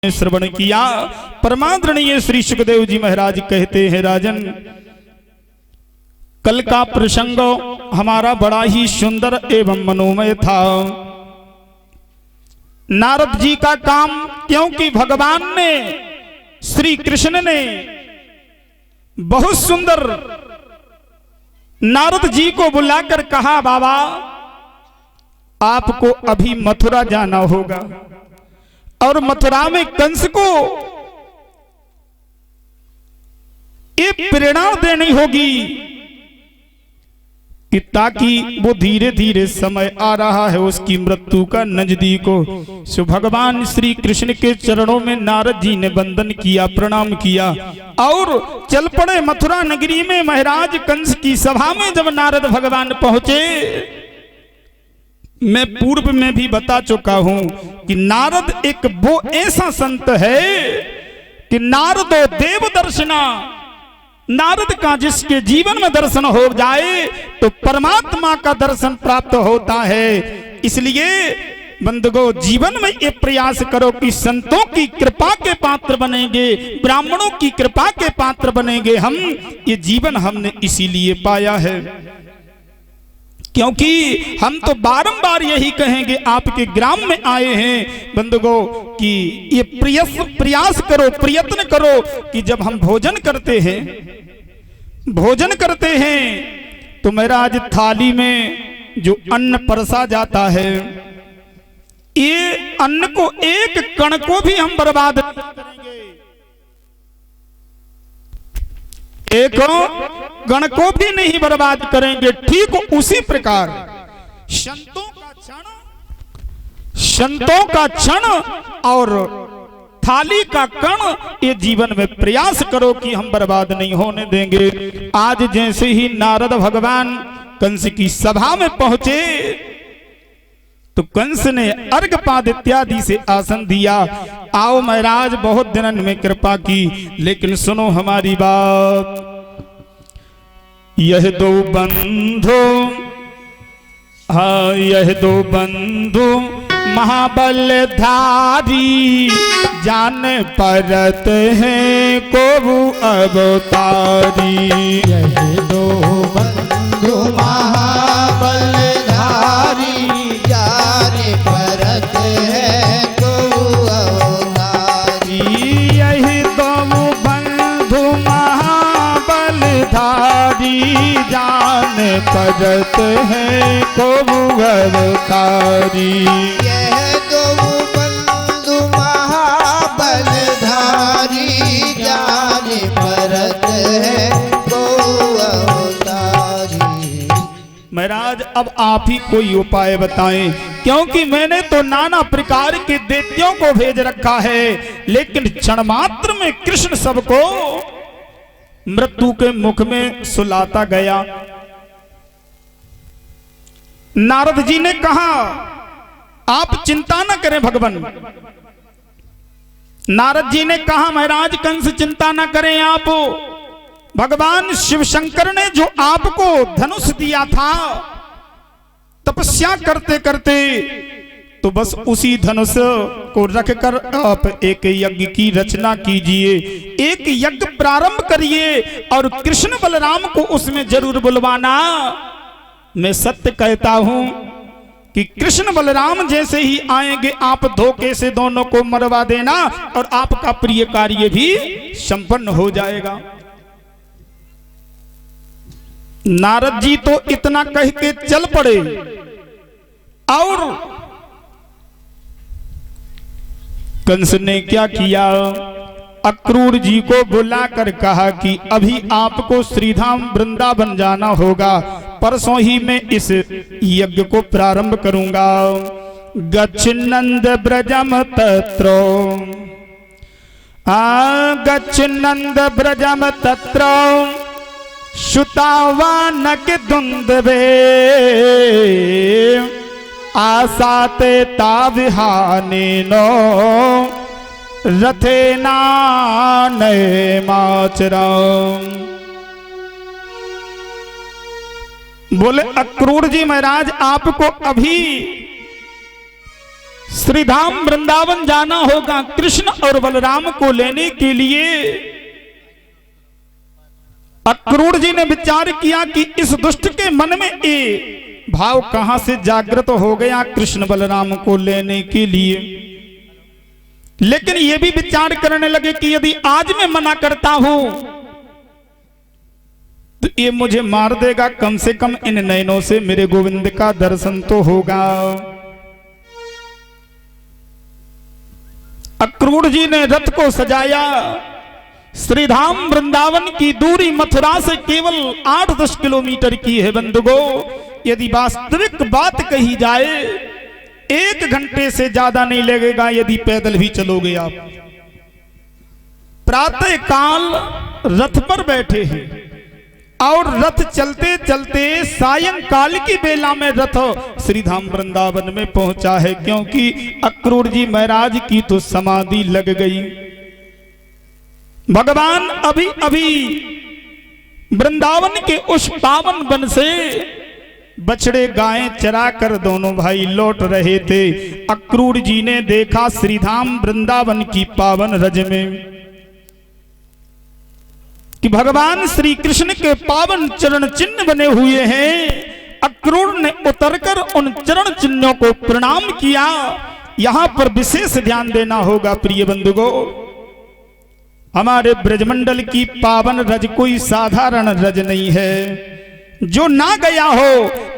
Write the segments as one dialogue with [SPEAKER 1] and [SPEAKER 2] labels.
[SPEAKER 1] श्रवण किया। परमादरणीय श्री सुखदेव जी महाराज कहते हैं, राजन कल का प्रसंग हमारा बड़ा ही सुंदर एवं मनोमय था। नारद जी का काम, क्योंकि भगवान ने, श्री कृष्ण ने बहुत सुंदर नारद जी को बुलाकर कहा, बाबा आपको अभी मथुरा जाना होगा और मथुरा में कंस को ये प्रेरणा देनी होगी कि ताकि वो धीरे धीरे समय आ रहा है उसकी मृत्यु का नजदीक हो। सो भगवान श्री कृष्ण के चरणों में नारद जी ने वंदन किया, प्रणाम किया और चल पड़े मथुरा नगरी में। महाराज कंस की सभा में जब नारद भगवान पहुंचे, मैं पूर्व में भी बता चुका हूं कि नारद एक वो ऐसा संत है कि नारदो देव दर्शना, नारद का जिसके जीवन में दर्शन हो जाए तो परमात्मा का दर्शन प्राप्त होता है। इसलिए बंदगो जीवन में ये प्रयास करो कि संतों की कृपा के पात्र बनेंगे, ब्राह्मणों की कृपा के पात्र बनेंगे हम। ये जीवन हमने इसीलिए पाया है, क्योंकि हम तो बारंबार यही कहेंगे, आपके ग्राम में आए हैं बंदगो कि ये प्रयास करो, प्रयत्न करो कि जब हम भोजन करते हैं तो महाराज थाली में जो अन्न परसा जाता है, ये अन्न को एक कण को भी हम बर्बाद नहीं करेंगे, एक गण को भी नहीं बर्बाद करेंगे। ठीक उसी प्रकार संतों का क्षण और थाली का कण, ये जीवन में प्रयास करो कि हम बर्बाद नहीं होने देंगे। आज जैसे ही नारद भगवान कंस की सभा में पहुंचे तो कंस ने अर्घपाद इत्यादि से आसन दिया। आओ महाराज, बहुत दिनन में कृपा की, लेकिन सुनो हमारी बात। यह दो बंधु, हाँ यह दो बंधु महाबलधारी, जान परत हैं को अवतारी।
[SPEAKER 2] यह दो बंधु महाबलधारी, जान परत हैं को अवतारी।
[SPEAKER 1] यही दो बंधु महाबलधारी, जान परत हैं को अवतारी।
[SPEAKER 2] यह दो बंधु महाबलधारी, जान परत हैं को अवतारी।
[SPEAKER 1] महाराज अब आप ही कोई उपाय बताएं, क्योंकि मैंने तो नाना प्रकार के दैत्यों को भेज रखा है, लेकिन क्षण मात्र में कृष्ण सबको मृत्यु के मुख में सुलाता गया। नारद जी ने कहा, आप चिंता न करें भगवान। नारद जी ने कहा, महाराज कंस चिंता न करें आप, भगवान शिव शंकर ने जो आपको धनुष दिया था, तपस्या करते करते तो बस उसी धनुष को रखकर आप एक यज्ञ की रचना कीजिए, एक यज्ञ प्रारंभ करिए और कृष्ण बलराम को उसमें जरूर बुलवाना। मैं सत्य कहता हूं कि कृष्ण बलराम जैसे ही आएंगे, आप धोखे से दोनों को मरवा देना और आपका प्रिय कार्य भी संपन्न हो जाएगा। नारद जी तो इतना कह के चल पड़े और कंस ने क्या किया, अक्रूर जी को बुलाकर कहा कि अभी आपको श्रीधाम वृंदावन जाना होगा, परसों ही मैं इस यज्ञ को प्रारंभ करूंगा। गच्छ नंद ब्रजम तत्रो, गच्छ नंद ब्रजम तत्रो, श्रुतावानक दुंदवे, आसाते ताविहानेनो, रथेना नये माचराम। बोले अक्रूर जी महाराज, आपको अभी श्रीधाम वृंदावन जाना होगा कृष्ण और बलराम को लेने के लिए। अक्रूर जी ने विचार किया कि इस दुष्ट के मन में ये भाव कहां से जागृत हो गया कृष्ण बलराम को लेने के लिए। लेकिन ये भी विचार करने लगे कि यदि आज मैं मना करता हूं तो ये मुझे मार देगा, कम से कम इन नयनों से मेरे गोविंद का दर्शन तो होगा। अक्रूर जी ने रथ को सजाया। श्रीधाम वृंदावन की दूरी मथुरा से केवल 8-10 किलोमीटर की है बंधुगो। यदि वास्तविक बात कही जाए 1 घंटे से ज्यादा नहीं लगेगा यदि पैदल भी चलोगे आप। प्रातः काल रथ पर बैठे हैं और रथ चलते चलते सायंकाल की बेला में रथ श्रीधाम वृंदावन में पहुंचा है, क्योंकि अक्रूर जी महाराज की तो समाधि लग गई। भगवान अभी अभी वृंदावन के उस पावन वन से बछड़े गायें चरा कर दोनों भाई लौट रहे थे। अक्रूर जी ने देखा श्रीधाम वृंदावन की पावन रज में कि भगवान श्री कृष्ण के पावन चरण चिन्ह बने हुए हैं। अक्रूर ने उतरकर उन चरण चिन्हों को प्रणाम किया। यहां पर विशेष ध्यान देना होगा प्रिय बंधुगो, हमारे ब्रजमंडल की पावन रज कोई साधारण रज नहीं है। जो ना गया हो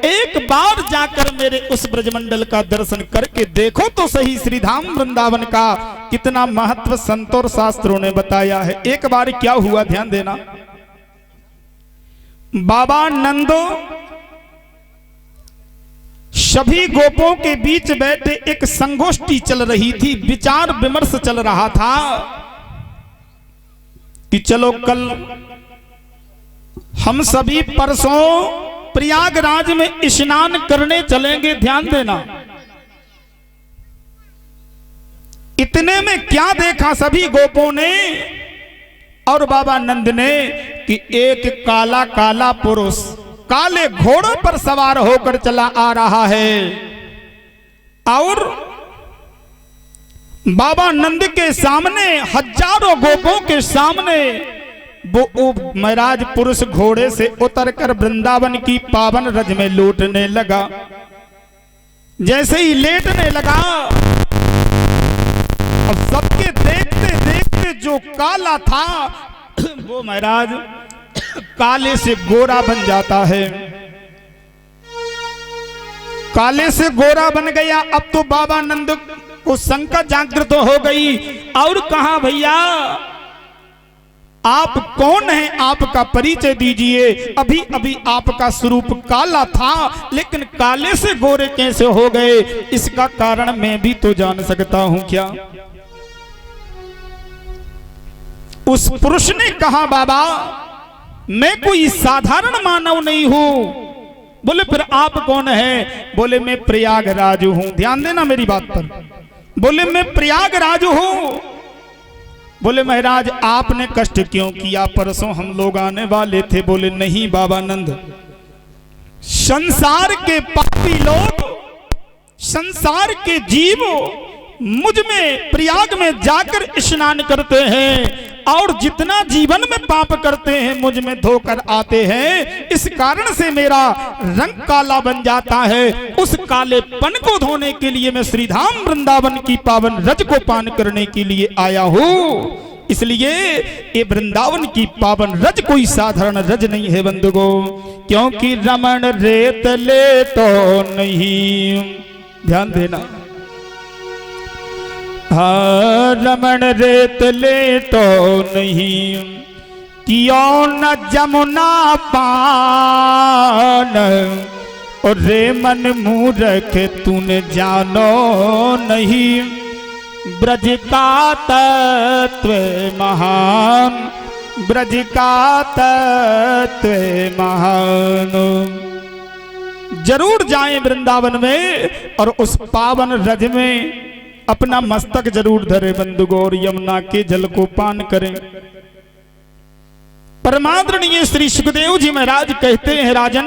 [SPEAKER 1] एक बार जाकर मेरे उस ब्रजमंडल का दर्शन करके देखो तो सही। श्रीधाम वृंदावन का कितना महत्व संत और शास्त्रों ने बताया है। एक बार क्या हुआ ध्यान देना, बाबा नंदो सभी गोपों के बीच बैठे एक संगोष्ठी चल रही थी, विचार विमर्श चल रहा था कि चलो कल हम सभी परसों प्रयागराज में स्नान करने चलेंगे। ध्यान देना, इतने में क्या देखा सभी गोपों ने और बाबा नंद ने कि एक काला काला पुरुष काले घोड़ों पर सवार होकर चला आ रहा है और बाबा नंद के सामने हजारों गोपों के सामने वो महाराज पुरुष घोड़े से उतरकर वृंदावन की पावन रज में लौटने लगा। जैसे ही लेटने लगा अब सबके देखते देखते जो काला था वो महाराज काले से गोरा बन जाता है। काले से गोरा बन गया। अब तो बाबा नंद को शंका जागृत हो गई। और कहा भैया आप कौन हैं, आपका परिचय दीजिए। अभी अभी आपका स्वरूप काला था लेकिन काले से गोरे कैसे हो गए, इसका कारण मैं भी तो जान सकता हूं क्या। उस पुरुष ने कहा बाबा मैं कोई साधारण मानव नहीं हूं। बोले फिर आप कौन हैं? बोले मैं प्रयागराज हूं। ध्यान देना मेरी बात पर। बोले मैं प्रयागराज हूं। बोले महाराज आपने कष्ट क्यों किया, परसों हम लोग आने वाले थे। बोले नहीं बाबा नंद, संसार के पापी लोग, संसार के जीव मुझ में प्रयाग में जाकर स्नान करते हैं और जितना जीवन में पाप करते हैं मुझ में धोकर आते हैं। इस कारण से मेरा रंग काला बन जाता है। उस कालेपन को धोने के लिए मैं श्रीधाम वृंदावन की पावन रज को पान करने के लिए आया हूं। इसलिए ये वृंदावन की पावन रज कोई साधारण रज नहीं है बंधुगो, क्योंकि रमण रेत ले तो नहीं। ध्यान देना, हाँ रमण रेत ले तो नहीं, क्यों न जमुना पान और रे मन मूर्ख तूने जानो नहीं। ब्रज का तत्व महान, ब्रज का तत्व महान। जरूर जाएं वृंदावन में और उस पावन रज में अपना मस्तक जरूर धरे बंधुगो और यमुना के जल को पान करें। परमादरणीय श्री सुखदेव जी महाराज कहते हैं राजन,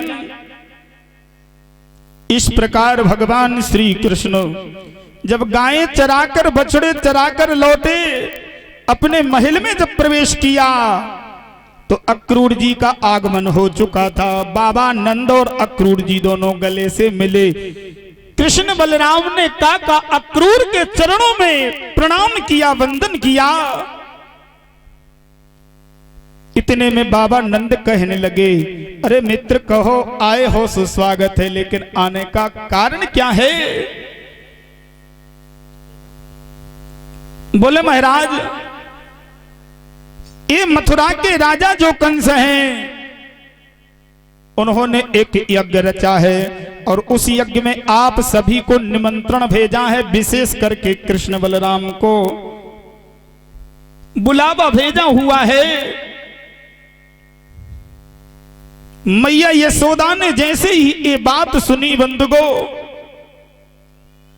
[SPEAKER 1] इस प्रकार भगवान श्री कृष्ण जब गायें चराकर बछड़े चराकर लौटे, अपने महल में जब प्रवेश किया तो अक्रूर जी का आगमन हो चुका था। बाबा नंद और अक्रूर जी दोनों गले से मिले। कृष्ण बलराम ने काका अक्रूर के चरणों में प्रणाम किया, वंदन किया। इतने में बाबा नंद कहने लगे, अरे मित्र कहो, आए हो सुस्वागत है, लेकिन आने का कारण क्या है? बोले महाराज, ये मथुरा के राजा जो कंस हैं, उन्होंने एक यज्ञ रचा है और उस यज्ञ में आप सभी को निमंत्रण भेजा है, विशेष करके कृष्ण बलराम को बुलावा भेजा हुआ है। मैया यशोदा ने जैसे ही ये बात सुनी बंधुगो,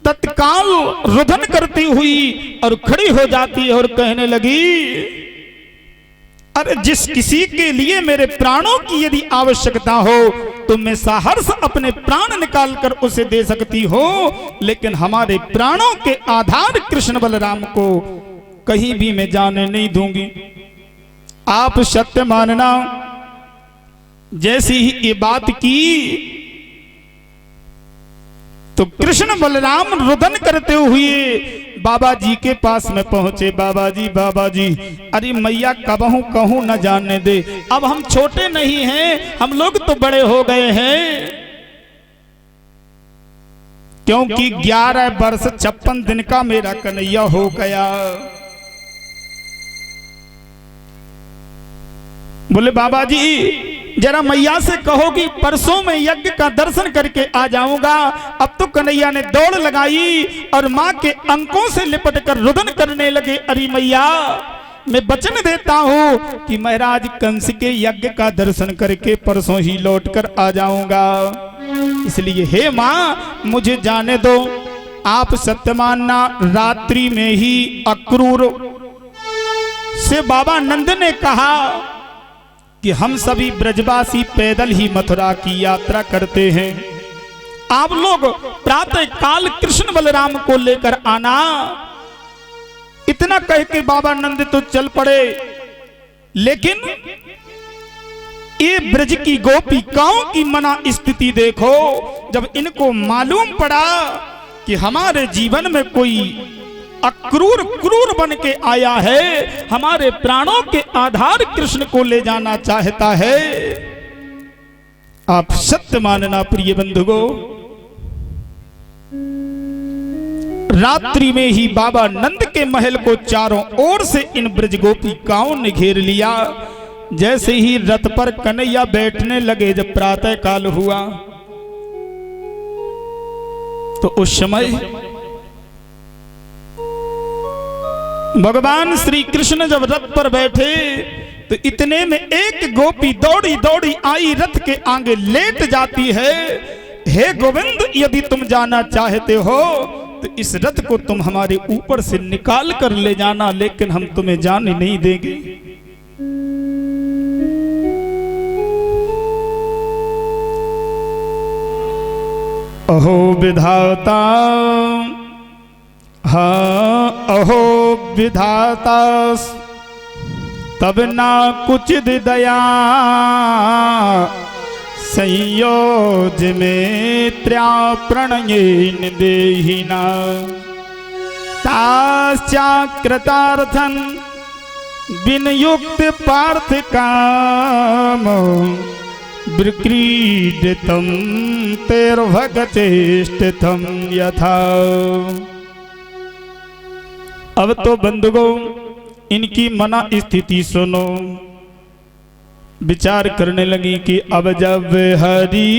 [SPEAKER 1] तत्काल रुदन करती हुई और खड़ी हो जाती है और कहने लगी, अरे जिस किसी के लिए मेरे प्राणों की यदि आवश्यकता हो तो मैं सहर्ष अपने प्राण निकाल कर उसे दे सकती हो, लेकिन हमारे प्राणों के आधार कृष्ण बलराम को कहीं भी मैं जाने नहीं दूंगी। आप सत्य मानना। जैसी ही ये बात की तो कृष्ण बलराम रुदन करते हुए बाबा जी के पास में पहुंचे। बाबा जी, अरे मैया कबहू कहूं न जाने दे, अब हम छोटे नहीं हैं, हम लोग तो बड़े हो गए हैं, क्योंकि 11 वर्ष 56 दिन का मेरा कन्हैया हो गया। बोले बाबा जी, जरा मैया से कहो कि परसों में यज्ञ का दर्शन करके आ जाऊंगा। अब तो कन्हैया ने दौड़ लगाई और मां के अंकों से लिपट कर रुदन करने लगे, अरे मैया मैं वचन देता हूं कि महाराज कंस के यज्ञ का दर्शन करके परसों ही लौट कर आ जाऊंगा, इसलिए हे मां मुझे जाने दो। आप सत्य मानना, रात्रि में ही अक्रूर से बाबा नंद ने कहा कि हम सभी ब्रजवासी पैदल ही मथुरा की यात्रा करते हैं, आप लोग प्रातः काल कृष्ण बलराम को लेकर आना। इतना कह के बाबा नंद तो चल पड़े, लेकिन ये ब्रज की गोपिकाओं की मना स्थिति देखो। जब इनको मालूम पड़ा कि हमारे जीवन में कोई अक्रूर क्रूर बन के आया है, हमारे प्राणों के आधार कृष्ण को ले जाना चाहता है, आप सत्य मानना प्रिय बंधुगो, रात्रि में ही बाबा नंद के महल को चारों ओर से इन ब्रज गोपिकाओं ने घेर लिया। जैसे ही रथ पर कन्हैया बैठने लगे, जब प्रातः काल हुआ तो उस समय भगवान श्री कृष्ण जब रथ पर बैठे तो इतने में एक गोपी दौड़ी दौड़ी आई, रथ के आगे लेट जाती है, हे गोविंद यदि तुम जाना चाहते हो तो इस रथ को तुम हमारे ऊपर से निकाल कर ले जाना, लेकिन हम तुम्हें जाने नहीं देंगे। अहो विधाता, हाँ अहो विधाता, तब ना कुचित दया संयोज में त्र्या प्रणयेन देहिना ताश्चाकृतार्थन विनयुक्त पार्थ काम विक्रीडितम तेर्भगचेष्टितम यथा। अब तो बंधुगो इनकी मना स्थिति सुनो। विचार करने लगी कि अब जब हरि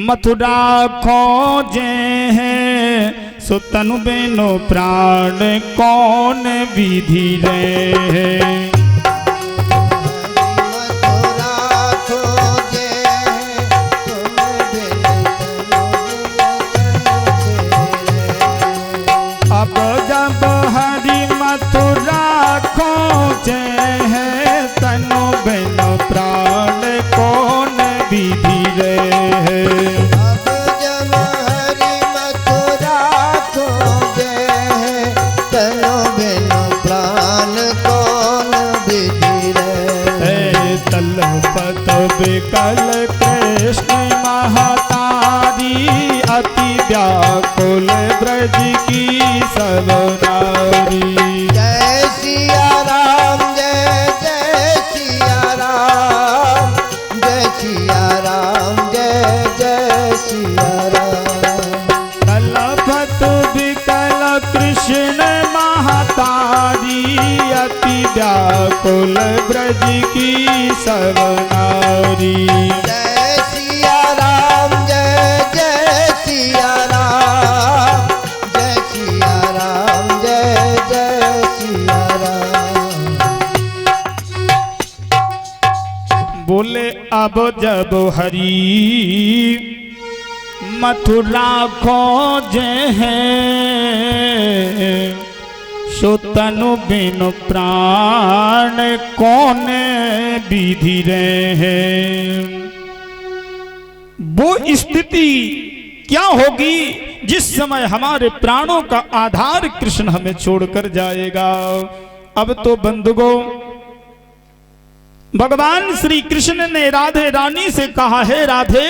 [SPEAKER 1] मथुरा खोजे हैं, सो तनु बेनो प्राण कौन विधि रहे। अब जब हरि मथुरा खोजे हैं, तनु बिनु प्राण कौन विधि रहे।
[SPEAKER 2] अब जब हरि मथुरा खोजे
[SPEAKER 1] अति व्याकुल ब्रज की सब नारी।
[SPEAKER 2] जय सिया राम जय जय सिया राम, जय सिया राम जय जय सिया राम।
[SPEAKER 1] बोले अब जब हरी मथुरा खोजे हैं, सो तनु बिनु प्राण कौन विधि रहे। वो स्थिति क्या होगी जिस समय हमारे प्राणों का आधार कृष्ण हमें छोड़कर जाएगा। अब तो बंधुगो भगवान श्री कृष्ण ने राधे रानी से कहा है, राधे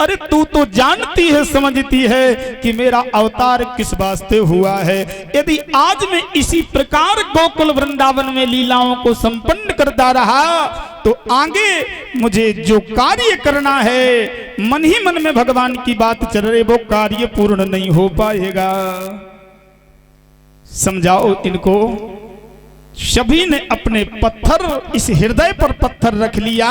[SPEAKER 1] अरे तू तो जानती है समझती है कि मेरा अवतार किस वास्ते हुआ है। यदि आज मैं इसी प्रकार गोकुल वृंदावन में लीलाओं को संपन्न करता रहा तो आगे मुझे जो कार्य करना है, मन ही मन में भगवान की बात चल रही, वो कार्य पूर्ण नहीं हो पाएगा। समझाओ इनको। सभी ने अपने पत्थर इस हृदय पर पत्थर रख लिया।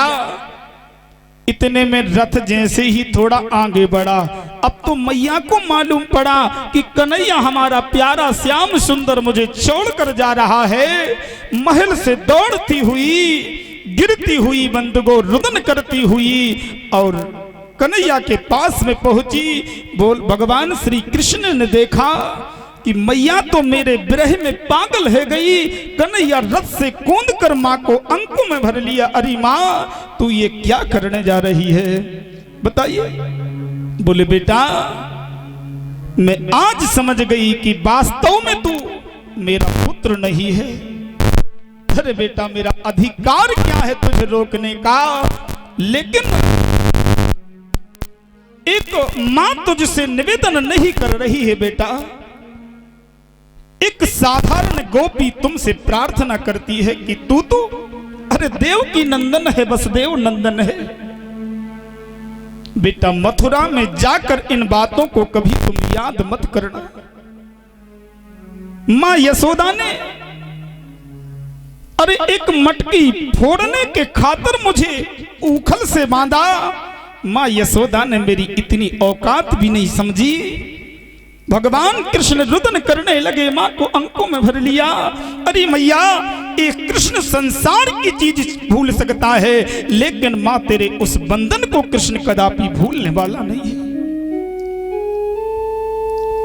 [SPEAKER 1] इतने में रथ जैसे ही थोड़ा आगे बढ़ा, अब तो मैया को मालूम पड़ा कि कन्हैया हमारा प्यारा श्याम सुंदर मुझे छोड़कर जा रहा है। महल से दौड़ती हुई, गिरती हुई, बंदगो रुदन करती हुई और कन्हैया के पास में पहुंची। बोल भगवान श्री कृष्ण ने देखा कि मैया तो मेरे विरह में पागल है गई। कन्हैया रथ से कूद कर माँ को अंकों में भर लिया। अरे माँ तू ये क्या करने जा रही है बताइए। बोले बेटा मैं आज समझ गई कि वास्तव में तू मेरा पुत्र नहीं है। अरे बेटा मेरा अधिकार क्या है तुझे रोकने का। लेकिन एक माँ तुझसे निवेदन नहीं कर रही है बेटा। एक साधारण गोपी तुमसे प्रार्थना करती है कि तू तो अरे देव की नंदन है, वसुदेव नंदन है। बेटा मथुरा में जाकर इन बातों को कभी तुम याद मत करना। मां यशोदा ने अरे एक मटकी फोड़ने के खातिर मुझे उखल से बांधा। मां यशोदा ने मेरी इतनी औकात भी नहीं समझी। भगवान कृष्ण रुदन करने लगे, मां को अंकों में भर लिया। अरे मैया एक कृष्ण संसार की चीज भूल सकता है, लेकिन मां तेरे उस बंधन को कृष्ण कदापि भूलने वाला नहीं है।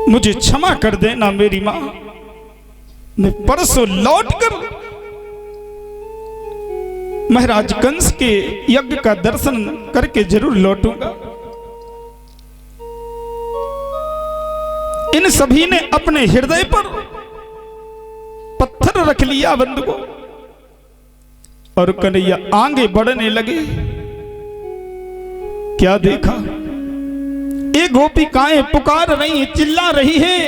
[SPEAKER 1] मुझे क्षमा कर देना मेरी मां। मैं परसों लौटकर महाराज कंस के यज्ञ का दर्शन करके जरूर लौटूंगा। इन सभी ने अपने हृदय पर पत्थर रख लिया बंधुओं और कन्हैया आगे बढ़ने लगे। क्या देखा, एक गोपिकाएं पुकार रही, चिल्ला रही है,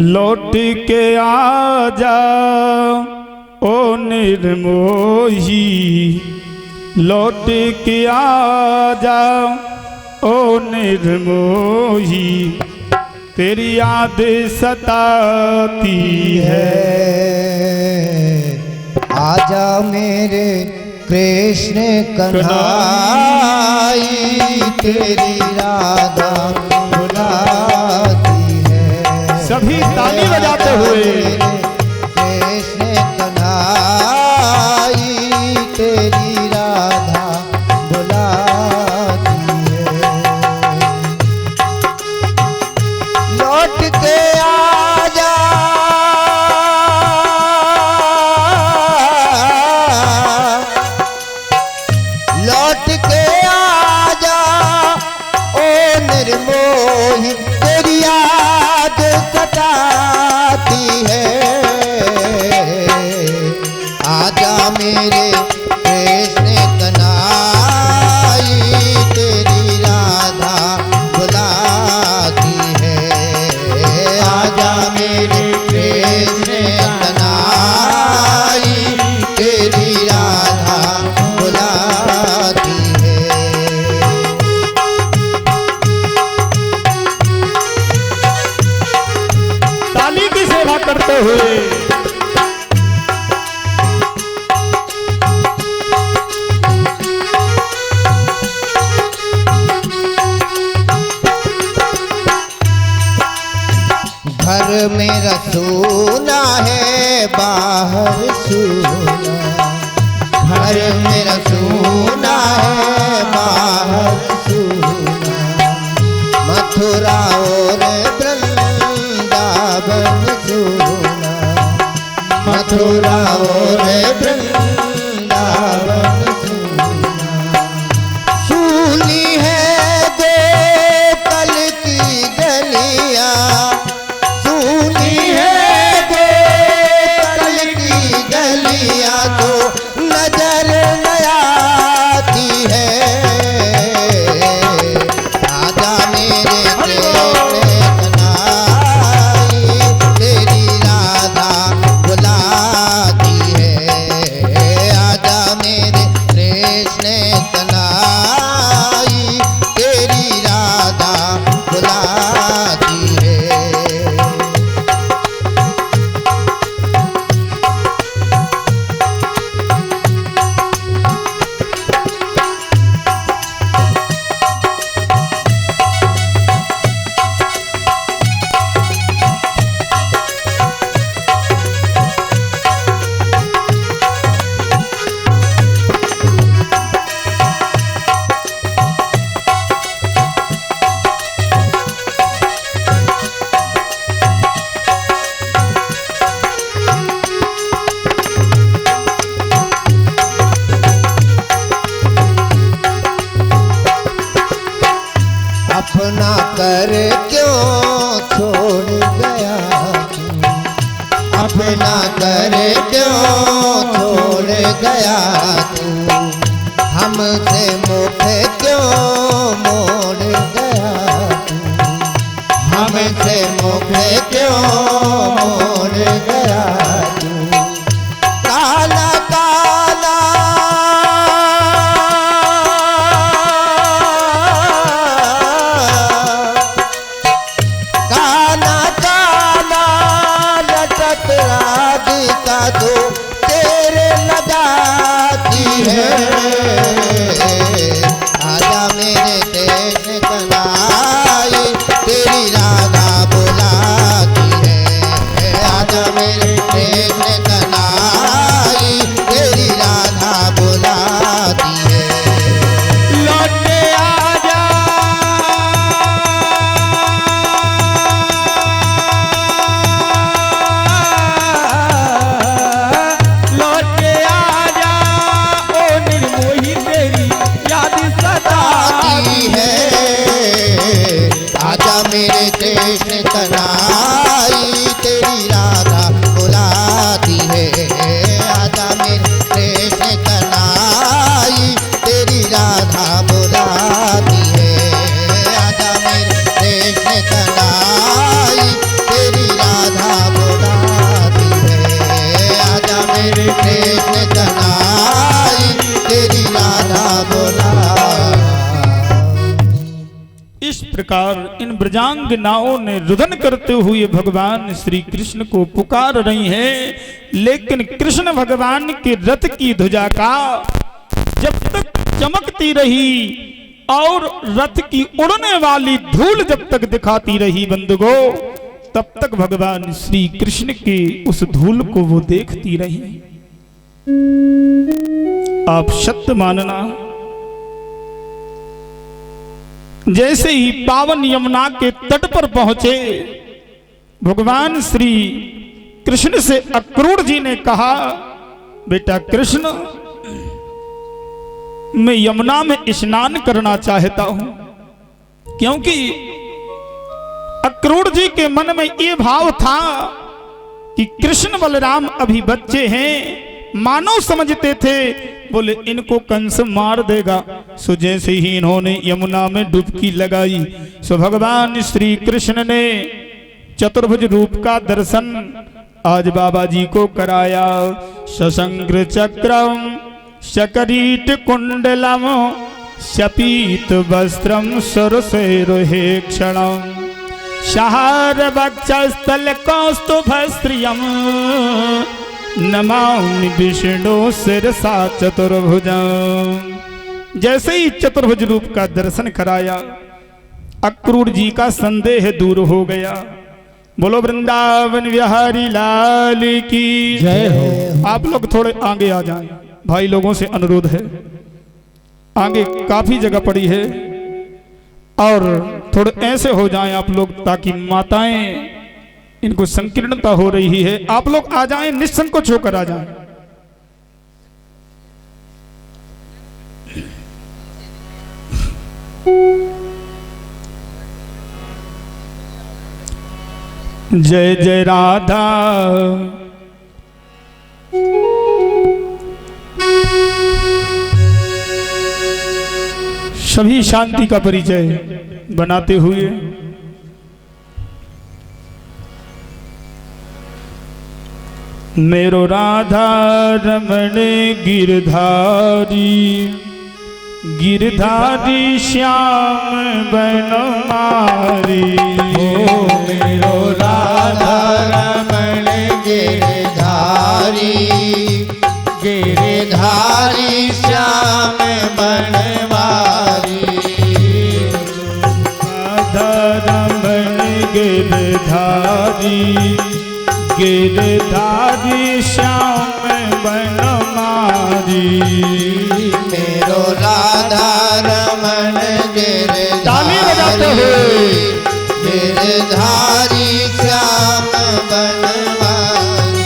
[SPEAKER 1] लौट के आजा ओ निर्मोही, लौट के आजा ओ निर्मोही, तेरी याद सताती है।
[SPEAKER 2] आजा मेरे कृष्ण कन्हाई, तेरी राधा बुलाती है।
[SPEAKER 1] सभी ताली बजाते हुए
[SPEAKER 2] कृष्ण कन्हाई, तेरी राधा बुलाती है। लौट के आजा लौट के आजा ओ निर्मोही, तेरी याद सताती है।
[SPEAKER 1] करते हुए
[SPEAKER 2] घर में रसूना है बाहर सूना, घर में रसूना है बाहर सूना, मथुरा और वृंदावन सूना, मथुरा और वृंदावन सूना, सूनी है दो कल की गलियां, सूनी है दो कल की गलियां तो नजर न आती है, राजा मेरे कनाई तेरी राधा बुलाती है, राजा मेरे कृष्ण कनाई तेरी राधा बुलाती है। अपना कर क्यों छोड़ गया तू, अपना कर क्यों छोड़ गया तू, हमसे मुख क्यों मोड़ गया तू, हमसे मुख क्यों मोड़ गया तू, काला काला काला काला लटक राधिका तो तेरे लगाती है, आजा मेरे देश कनाई तेरी राधा बुलाती है, आजा मेरे देश कनाई तेरी राधा बुलाती है।
[SPEAKER 1] लौटे आजा लौटे आजा ओ निर्मोही तेरी याद सताती
[SPEAKER 2] है, आजा मेरे देश कनाई तेरी राधा बुलाती है, आजा मेरे देश कनाई तेरी राधा बुलाती है, आजा मेरे देश कनाई तेरी राधा बुलाती है, आजा मेरे देश कनाई तेरी राधा बुलाती।
[SPEAKER 1] इस प्रकार इन ब्रजांगनाओं ने रुदन करते हुए भगवान श्री कृष्ण को पुकार रही हैं, लेकिन कृष्ण भगवान के रथ की ध्वजा का जब तक चमकती रही और रथ की उड़ने वाली धूल जब तक दिखाती रही बंधुओं, तब तक भगवान श्री कृष्ण के उस धूल को वो देखती रही। आप सत्य मानना, जैसे ही पावन यमुना के तट पर पहुंचे, भगवान श्री कृष्ण से अक्रूर जी ने कहा, बेटा कृष्ण, मैं यमुना में स्नान करना चाहता हूं, क्योंकि अक्रूर जी के मन में ये भाव था कि कृष्ण बलराम अभी बच्चे हैं, मानव समझते थे, बोले इनको कंस मार देगा। सो जैसे ही इन्होंने यमुना में डुबकी लगाई, सो भगवान श्री कृष्ण ने चतुर्भुज रूप का दर्शन आज बाबा जी को कराया। सशंग्र चक्रम शकरीट कुंडलम शपीत वस्त्रम सरसेरोहे क्षणम शहार वक्षस्थल कौस्तुभस्त्रियम् नमामि विष्णु शिरसा चतुर्भुजम्। जैसे ही चतुर्भुज रूप का दर्शन कराया अक्रूर जी का संदेह दूर हो गया। बोलो वृंदावन बिहारी लाल की
[SPEAKER 2] जय हो।
[SPEAKER 1] आप लोग थोड़े आगे आ जाएं, भाई लोगों से अनुरोध है, आगे काफी जगह पड़ी है और थोड़े ऐसे हो जाएं आप लोग ताकि माताएं, इनको संकीर्णता हो रही है, आप लोग आ जाएं, निसंकोच होकर आ जाएं। जय जय राधा सभी शांति का परिचय बनाते हुए मेरो राधा रमण गिरधारी गिरधारी श्याम बनमारी।
[SPEAKER 2] मेरो राधा रमण गिरधारी गिरधारी श्याम बनवारी।
[SPEAKER 1] राधा रमण गिरधारी गिरधारी श्याम बनमारी।
[SPEAKER 2] मेरो राधा रमण
[SPEAKER 1] ताली बजाते
[SPEAKER 2] गिरधारी
[SPEAKER 1] हुए
[SPEAKER 2] गिरधारी श्याम बनवारी।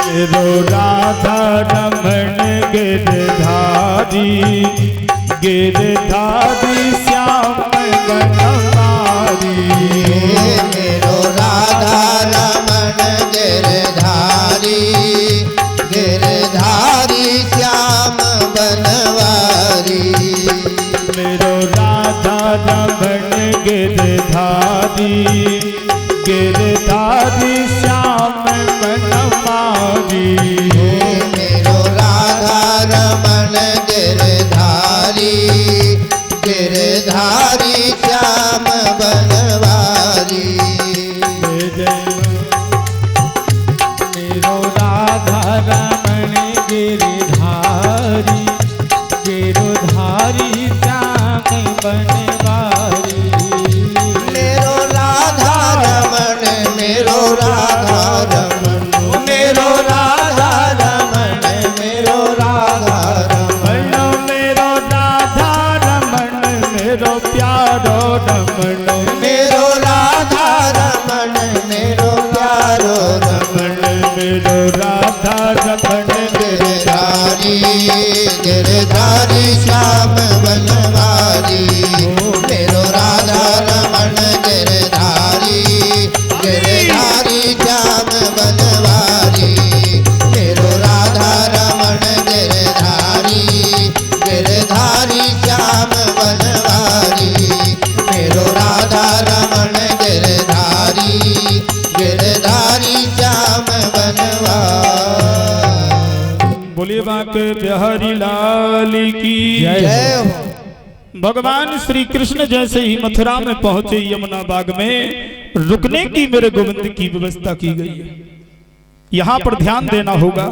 [SPEAKER 1] मेरो राधा रमण गिरधारी गिरधारी श्याम बनमारी।
[SPEAKER 2] मेरो राधा रमण गिरधारी गिरधारी श्याम बनवारी।
[SPEAKER 1] मेरो राधा रमण गिरधारी गिरधारी श्याम बनमारी।
[SPEAKER 2] मेरो राधा रमण गिरधारी गिरधारी श्याम बनवारी।
[SPEAKER 1] मेरो राधा रमण गिरधारी गिरधारी श्याम बनवारी।
[SPEAKER 2] मेरो राधा रमण मेरो राधा रमण मेरो राधा रमण मेरो राधा रमण
[SPEAKER 1] मेरो राधा रमण मेरो प्यारो रमण
[SPEAKER 2] मेरो राधा रमण मेरो प्यारो रमण।
[SPEAKER 1] मेरो राधा रमण
[SPEAKER 2] गिरधारी गिरधारी श्याम बनवारी। मेरो राधा रमण गिरधारी गिरधारी श्याम बनवारी। मेरो राधा रमण गिरधारी गिरधारी श्याम बनवारी। मेरो राधा रमण गिरधारी गिरधारी श्याम बनवारी।
[SPEAKER 1] बोलिए बांके बिहारी लाल की
[SPEAKER 2] जय हो।
[SPEAKER 1] भगवान श्री कृष्ण जैसे ही मथुरा में पहुंचे यमुना बाग में रुकने की मेरे गोविंद की व्यवस्था की गई है। यहां पर ध्यान देना होगा।